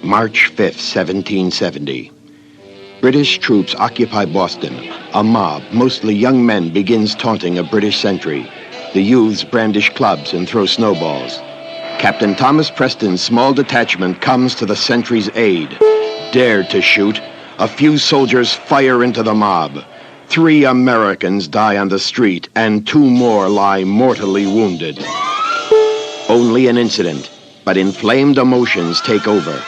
March 5th, 1770. British troops occupy Boston. A mob, mostly young men, begins taunting a British sentry. The youths brandish clubs and throw snowballs. Captain Thomas Preston's small detachment comes to the sentry's aid. Dared to shoot, a few soldiers fire into the mob. 3 Americans die on the street, and 2 more lie mortally wounded. Only an incident, but inflamed emotions take over.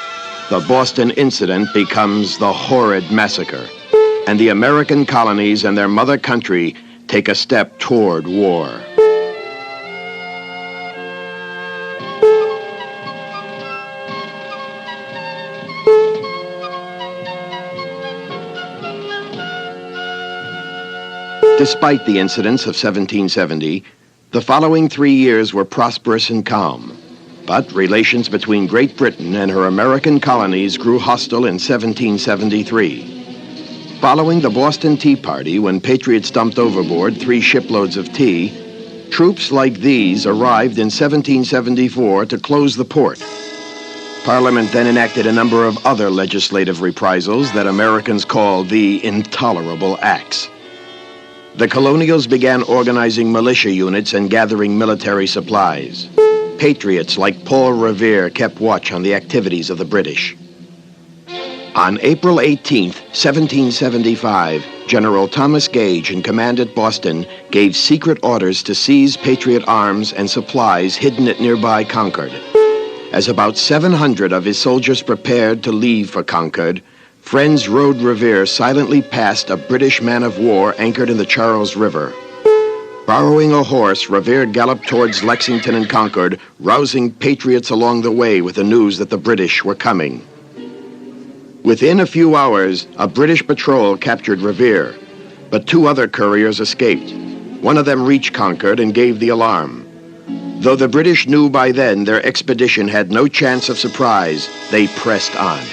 The Boston incident becomes the horrid massacre, and the American colonies and their mother country take a step toward war. Despite the incidents of 1770, the following 3 years were prosperous and calm. But relations between Great Britain and her American colonies grew hostile in 1773. Following the Boston Tea Party, when patriots dumped overboard 3 shiploads of tea, troops like these arrived in 1774 to close the port. Parliament then enacted a number of other legislative reprisals that Americans called the Intolerable Acts. The colonials began organizing militia units and gathering military supplies. Patriots like Paul Revere kept watch on the activities of the British. On April 18, 1775, General Thomas Gage, in command at Boston, gave secret orders to seize Patriot arms and supplies hidden at nearby Concord. As about 700 of his soldiers prepared to leave for Concord, friends rowed Revere silently past a British man-of-war anchored in the Charles River. Borrowing a horse, Revere galloped towards Lexington and Concord, rousing patriots along the way with the news that the British were coming. Within a few hours, a British patrol captured Revere, but 2 other couriers escaped. One of them reached Concord and gave the alarm. Though the British knew by then their expedition had no chance of surprise, they pressed on.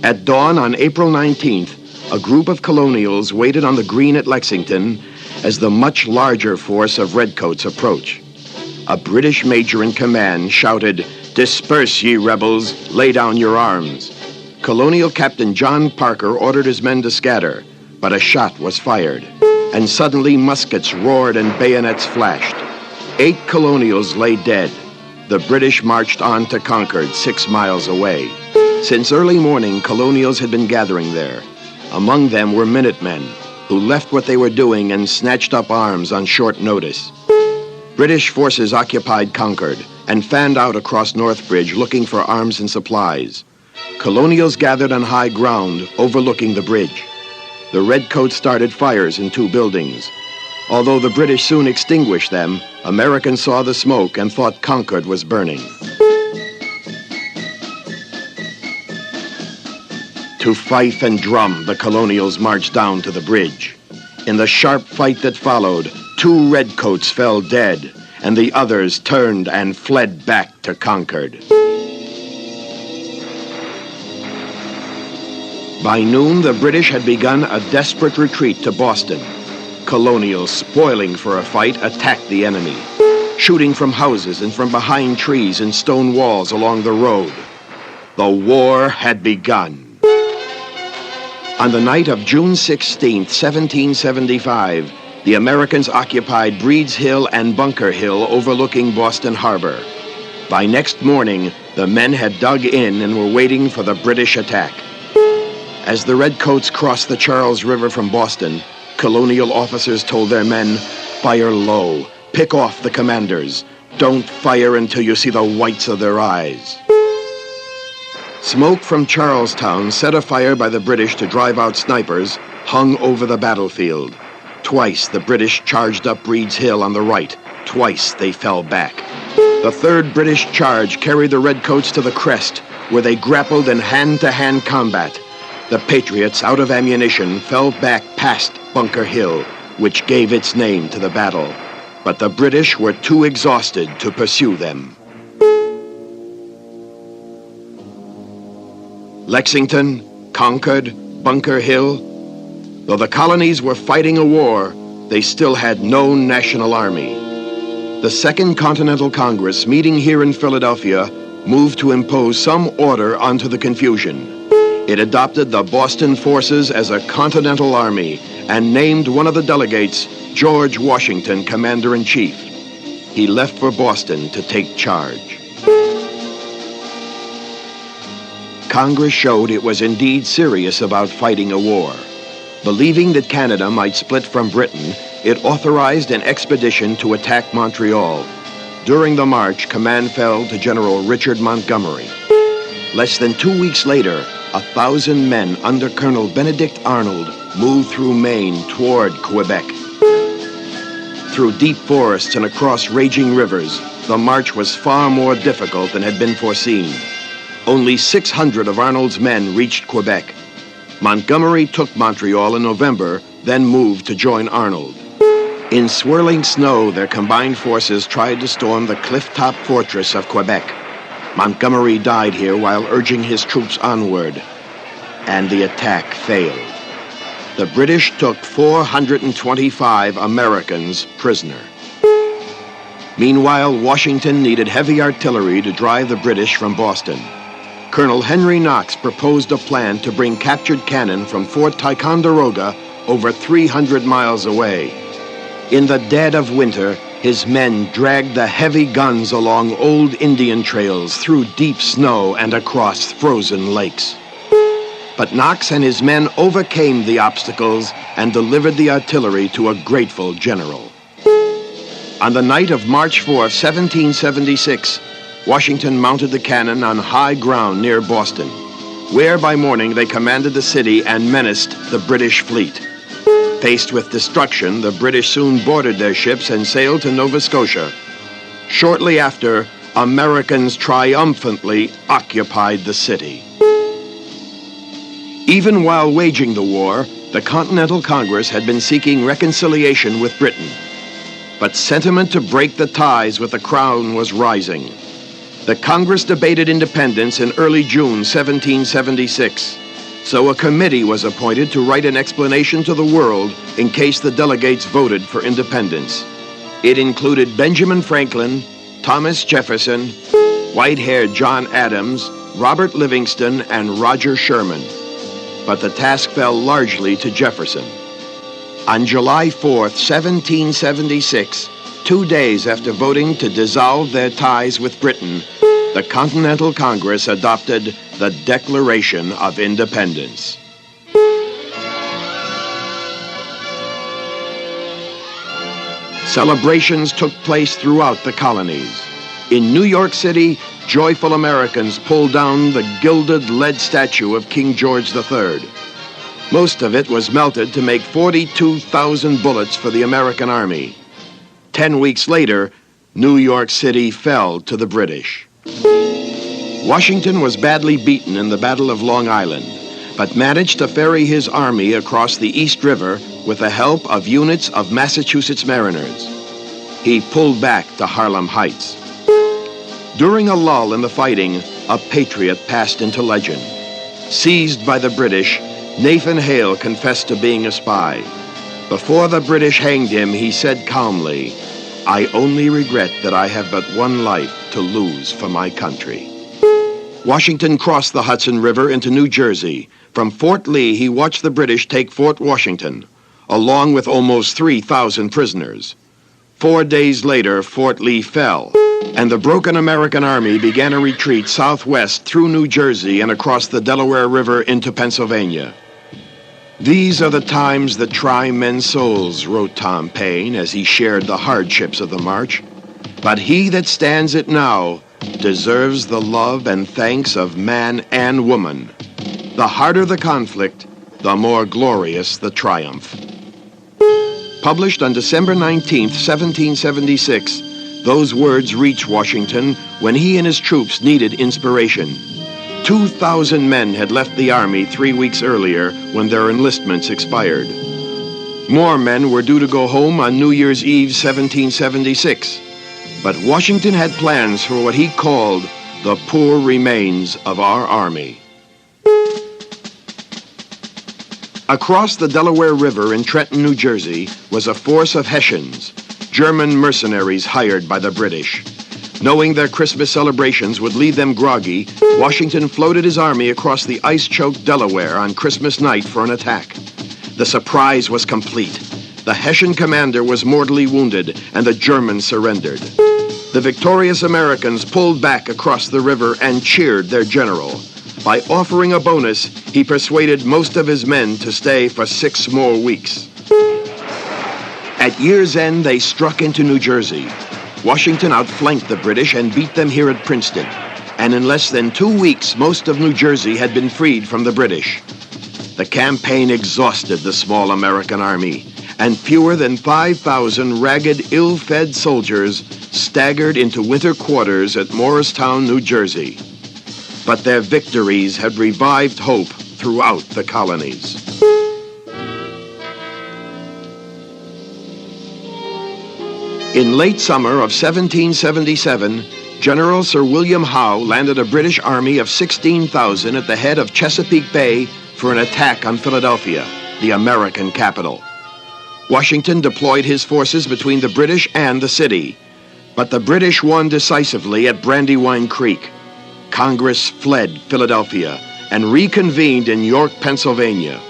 At dawn on April 19th, a group of colonials waited on the green at Lexington as the much larger force of redcoats approached. A British major in command shouted, "Disperse, ye rebels, lay down your arms." Colonial Captain John Parker ordered his men to scatter, but a shot was fired, and suddenly muskets roared and bayonets flashed. 8 colonials lay dead. The British marched on to Concord, 6 miles away. Since early morning, colonials had been gathering there. Among them were Minutemen, who left what they were doing and snatched up arms on short notice. British forces occupied Concord and fanned out across Northbridge looking for arms and supplies. Colonials gathered on high ground overlooking the bridge. The redcoats started fires in 2 buildings. Although the British soon extinguished them, Americans saw the smoke and thought Concord was burning. To fife and drum, the colonials marched down to the bridge. In the sharp fight that followed, 2 redcoats fell dead, and the others turned and fled back to Concord. By noon, the British had begun a desperate retreat to Boston. Colonials, spoiling for a fight, attacked the enemy, shooting from houses and from behind trees and stone walls along the road. The war had begun. On the night of June 16, 1775, the Americans occupied Breed's Hill and Bunker Hill overlooking Boston Harbor. By next morning, the men had dug in and were waiting for the British attack. As the redcoats crossed the Charles River from Boston, colonial officers told their men, "Fire low, pick off the commanders. Don't fire until you see the whites of their eyes." Smoke from Charlestown, set afire by the British to drive out snipers, hung over the battlefield. Twice the British charged up Breed's Hill on the right. Twice they fell back. The 3rd British charge carried the redcoats to the crest, where they grappled in hand-to-hand combat. The Patriots, out of ammunition, fell back past Bunker Hill, which gave its name to the battle. But the British were too exhausted to pursue them. Lexington, Concord, Bunker Hill. Though the colonies were fighting a war, they still had no national army. The Second Continental Congress, meeting here in Philadelphia, moved to impose some order onto the confusion. It adopted the Boston forces as a Continental Army and named one of the delegates, George Washington, Commander-in-Chief. He left for Boston to take charge. Congress showed it was indeed serious about fighting a war. Believing that Canada might split from Britain, it authorized an expedition to attack Montreal. During the march, command fell to General Richard Montgomery. Less than 2 weeks later, 1,000 men under Colonel Benedict Arnold moved through Maine toward Quebec. Through deep forests and across raging rivers, the march was far more difficult than had been foreseen. Only 600 of Arnold's men reached Quebec. Montgomery took Montreal in November, then moved to join Arnold. In swirling snow, their combined forces tried to storm the cliff-top fortress of Quebec. Montgomery died here while urging his troops onward, and the attack failed. The British took 425 Americans prisoner. Meanwhile, Washington needed heavy artillery to drive the British from Boston. Colonel Henry Knox proposed a plan to bring captured cannon from Fort Ticonderoga over 300 miles away. In the dead of winter, his men dragged the heavy guns along old Indian trails through deep snow and across frozen lakes. But Knox and his men overcame the obstacles and delivered the artillery to a grateful general. On the night of March 4, 1776, Washington mounted the cannon on high ground near Boston, where by morning they commanded the city and menaced the British fleet. Faced with destruction, the British soon boarded their ships and sailed to Nova Scotia. Shortly after, Americans triumphantly occupied the city. Even while waging the war, the Continental Congress had been seeking reconciliation with Britain. But sentiment to break the ties with the Crown was rising. The Congress debated independence in early June 1776. So a committee was appointed to write an explanation to the world in case the delegates voted for independence. It included Benjamin Franklin, Thomas Jefferson, white-haired John Adams, Robert Livingston, and Roger Sherman. But the task fell largely to Jefferson. On July 4th, 1776, 2 days after voting to dissolve their ties with Britain, the Continental Congress adopted the Declaration of Independence. Celebrations took place throughout the colonies. In New York City, joyful Americans pulled down the gilded lead statue of King George III. Most of it was melted to make 42,000 bullets for the American Army. 10 weeks later, New York City fell to the British. Washington was badly beaten in the Battle of Long Island, but managed to ferry his army across the East River with the help of units of Massachusetts mariners. He pulled back to Harlem Heights. During a lull in the fighting, a patriot passed into legend. Seized by the British, Nathan Hale confessed to being a spy. Before the British hanged him, he said calmly, "I only regret that I have but one life to lose for my country." Washington crossed the Hudson River into New Jersey. From Fort Lee, he watched the British take Fort Washington, along with almost 3,000 prisoners. 4 days later, Fort Lee fell, and the broken American army began a retreat southwest through New Jersey and across the Delaware River into Pennsylvania. "These are the times that try men's souls," wrote Tom Paine as he shared the hardships of the march. "But he that stands it now deserves the love and thanks of man and woman. The harder the conflict, the more glorious the triumph." Published on December 19, 1776, those words reached Washington when he and his troops needed inspiration. 2,000 men had left the army 3 weeks earlier when their enlistments expired. More men were due to go home on New Year's Eve 1776. But Washington had plans for what he called the poor remains of our army. Across the Delaware River in Trenton, New Jersey, was a force of Hessians. German mercenaries hired by the British. Knowing their Christmas celebrations would leave them groggy, Washington floated his army across the ice-choked Delaware on Christmas night for an attack. The surprise was complete. The Hessian commander was mortally wounded, and the Germans surrendered. The victorious Americans pulled back across the river and cheered their general. By offering a bonus, he persuaded most of his men to stay for 6 more weeks. At year's end, they struck into New Jersey. Washington outflanked the British and beat them here at Princeton. And in less than 2 weeks, most of New Jersey had been freed from the British. The campaign exhausted the small American army, and fewer than 5,000 ragged, ill-fed soldiers staggered into winter quarters at Morristown, New Jersey. But their victories had revived hope throughout the colonies. In late summer of 1777, General Sir William Howe landed a British army of 16,000 at the head of Chesapeake Bay for an attack on Philadelphia, the American capital. Washington deployed his forces between the British and the city, but the British won decisively at Brandywine Creek. Congress fled Philadelphia and reconvened in York, Pennsylvania.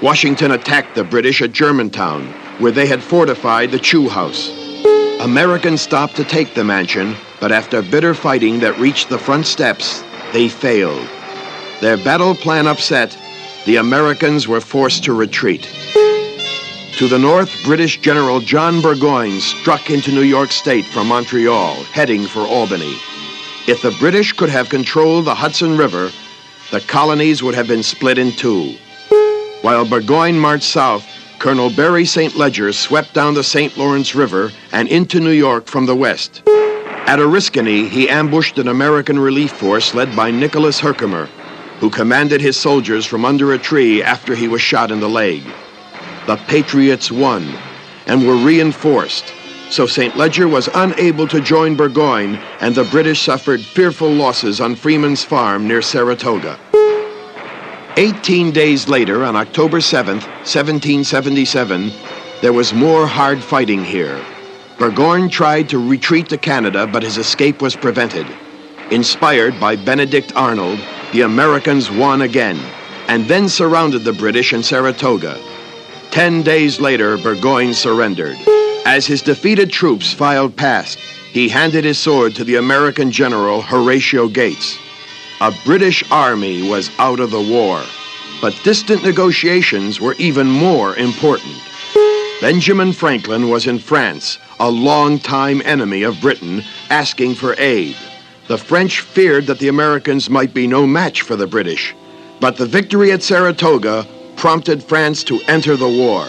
Washington attacked the British at Germantown, where they had fortified the Chew House. Americans stopped to take the mansion, but after bitter fighting that reached the front steps, they failed. Their battle plan upset, the Americans were forced to retreat. To the north, British General John Burgoyne struck into New York State from Montreal, heading for Albany. If the British could have controlled the Hudson River, the colonies would have been split in two. While Burgoyne marched south, Colonel Barry St. Ledger swept down the St. Lawrence River and into New York from the west. At Oriskany, he ambushed an American relief force led by Nicholas Herkimer, who commanded his soldiers from under a tree after he was shot in the leg. The Patriots won and were reinforced, so St. Ledger was unable to join Burgoyne, and the British suffered fearful losses on Freeman's Farm near Saratoga. 18 days later, on October 7th, 1777, there was more hard fighting here. Burgoyne tried to retreat to Canada, but his escape was prevented. Inspired by Benedict Arnold, the Americans won again, and then surrounded the British in Saratoga. 10 days later, Burgoyne surrendered. As his defeated troops filed past, he handed his sword to the American general Horatio Gates. A British army was out of the war, but distant negotiations were even more important. Benjamin Franklin was in France, a longtime enemy of Britain, asking for aid. The French feared that the Americans might be no match for the British, but the victory at Saratoga prompted France to enter the war.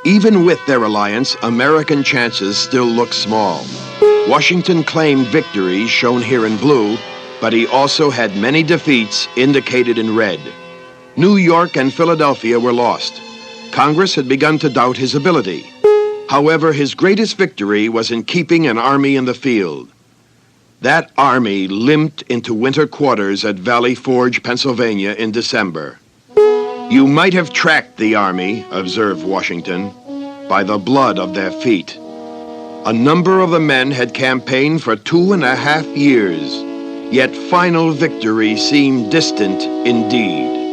Even with their alliance, American chances still looked small. Washington claimed victories shown here in blue, but he also had many defeats indicated in red. New York and Philadelphia were lost. Congress had begun to doubt his ability. However, his greatest victory was in keeping an army in the field. That army limped into winter quarters at Valley Forge, Pennsylvania in December. You might have tracked the army, observed Washington, by the blood of their feet. A number of the men had campaigned for 2.5 years, yet final victory seemed distant indeed.